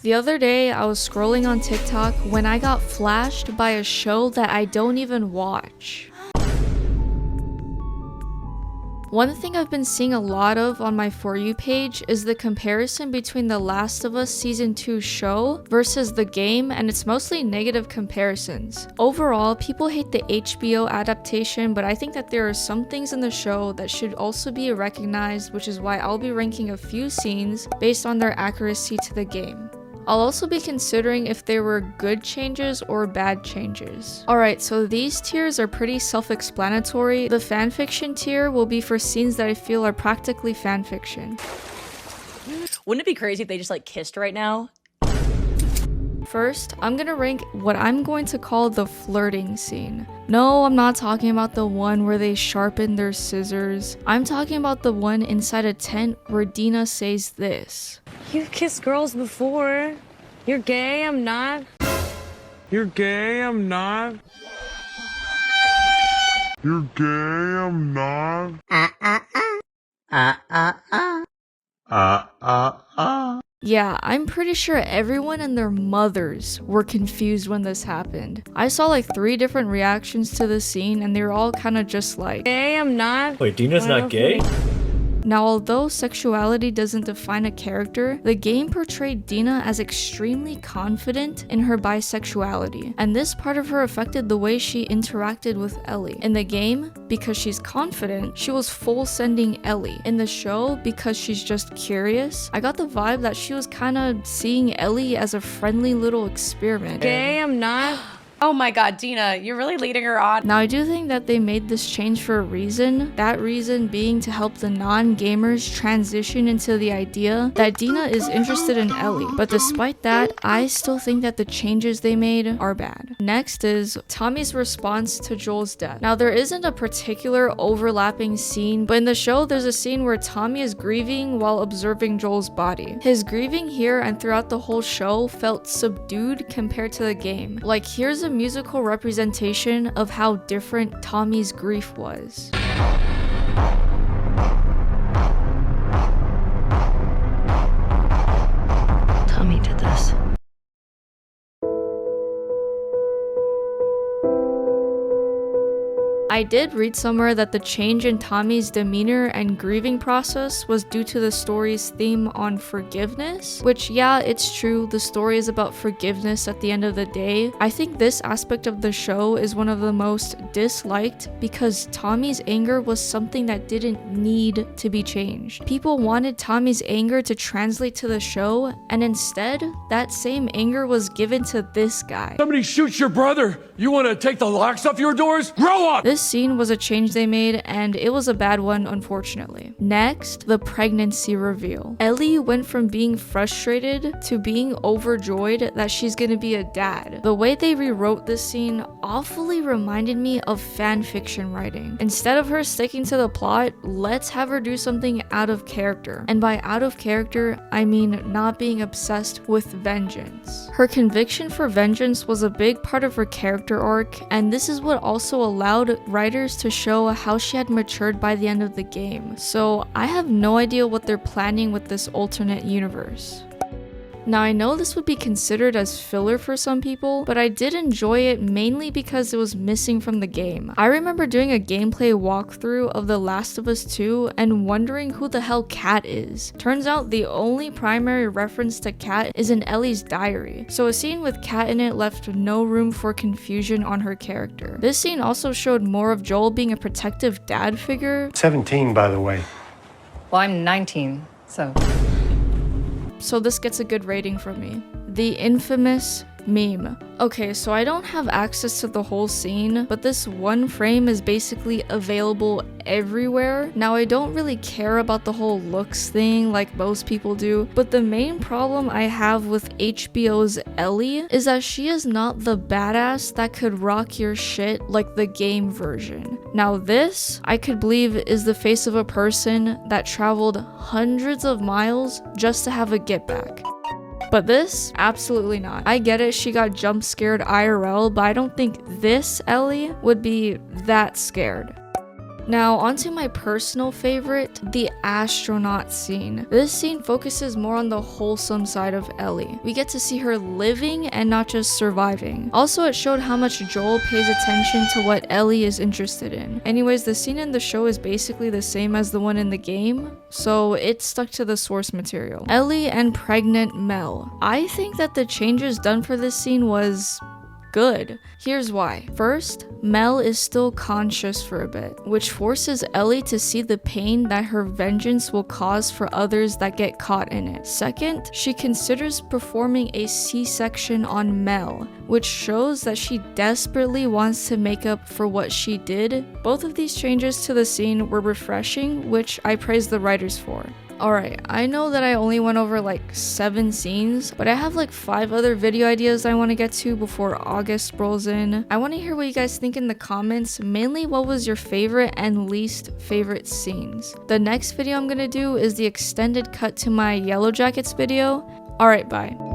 The other day, I was scrolling on TikTok when I got flashed by a show that I don't even watch. One thing I've been seeing a lot of on my For You page is the comparison between The Last of Us Season 2 show versus the game, and it's mostly negative comparisons. Overall, people hate the HBO adaptation, but I think that there are some things in the show that should also be recognized, which is why I'll be ranking a few scenes based on their accuracy to the game. I'll also be considering if there were good changes or bad changes. Alright, so these tiers are pretty self-explanatory. The fanfiction tier will be for scenes that I feel are practically fanfiction. Wouldn't it be crazy if they just like kissed right now? First, I'm gonna rank what I'm going to call the flirting scene. No, I'm not talking about the one where they sharpen their scissors. I'm talking about the one inside a tent where Dina says this. You've kissed girls before. You're gay, I'm not. You're gay, I'm not. You're gay, I'm not. Yeah, I'm pretty sure everyone and their mothers were confused when this happened. I saw like 3 different reactions to the scene and they were all kind of just like, Gay, I'm not. Wait, Dina's not gay? Now, although sexuality doesn't define a character, the game portrayed Dina as extremely confident in her bisexuality, and this part of her affected the way she interacted with Ellie. In the game, because she's confident, she was full sending Ellie. In the show, because she's just curious, I got the vibe that she was kinda seeing Ellie as a friendly little experiment. Gay, I'm not. Oh my god, Dina, you're really leading her on. Now, I do think that they made this change for a reason, that reason being to help the non-gamers transition into the idea that Dina is interested in Ellie. But despite that, I still think that the changes they made are bad. Next is Tommy's response to Joel's death. Now, there isn't a particular overlapping scene, but in the show, there's a scene where Tommy is grieving while observing Joel's body. His grieving here and throughout the whole show felt subdued compared to the game. Like, here's a musical representation of how different Tommy's grief was. Tommy did this. I did read somewhere that the change in Tommy's demeanor and grieving process was due to the story's theme on forgiveness, which, yeah, it's true, the story is about forgiveness at the end of the day. I think this aspect of the show is one of the most disliked because Tommy's anger was something that didn't need to be changed. People wanted Tommy's anger to translate to the show, and instead, that same anger was given to this guy. Somebody shoots your brother. You want to take the locks off your doors? Grow up! This scene was a change they made, and it was a bad one, unfortunately. Next, the pregnancy reveal. Ellie went from being frustrated to being overjoyed that she's gonna be a dad. The way they rewrote this scene awfully reminded me of fanfiction writing. Instead of her sticking to the plot, let's have her do something out of character. And by out of character, I mean not being obsessed with vengeance. Her conviction for vengeance was a big part of her character arc, and this is what also allowed writers to show how she had matured by the end of the game. So I have no idea what they're planning with this alternate universe. Now, I know this would be considered as filler for some people, but I did enjoy it mainly because it was missing from the game. I remember doing a gameplay walkthrough of The Last of Us 2 and wondering who the hell Kat is. Turns out the only primary reference to Kat is in Ellie's diary, so a scene with Kat in it left no room for confusion on her character. This scene also showed more of Joel being a protective dad figure. 17, by the way. Well, I'm 19, so this gets a good rating from me. The infamous meme. Okay, so I don't have access to the whole scene, but this one frame is basically available everywhere. Now, I don't really care about the whole looks thing like most people do, but the main problem I have with HBO's Ellie is that she is not the badass that could rock your shit like the game version. Now, this, I could believe, is the face of a person that traveled hundreds of miles just to have a get back. But this, absolutely not. I get it, she got jump scared IRL, but I don't think this Ellie would be that scared. Now, onto my personal favorite, the astronaut scene. This scene focuses more on the wholesome side of Ellie. We get to see her living and not just surviving. Also, it showed how much Joel pays attention to what Ellie is interested in. Anyways, the scene in the show is basically the same as the one in the game, so it stuck to the source material. Ellie and pregnant Mel. I think that the changes done for this scene was good. Here's why. First, Mel is still conscious for a bit, which forces Ellie to see the pain that her vengeance will cause for others that get caught in it. Second, she considers performing a C-section on Mel, which shows that she desperately wants to make up for what she did. Both of these changes to the scene were refreshing, which I praise the writers for. Alright, I know that I only went over like 7 scenes, but I have like 5 other video ideas I want to get to before August rolls in. I want to hear what you guys think in the comments, mainly what was your favorite and least favorite scenes. The next video I'm gonna do is the extended cut to my Yellow Jackets video. Alright, bye.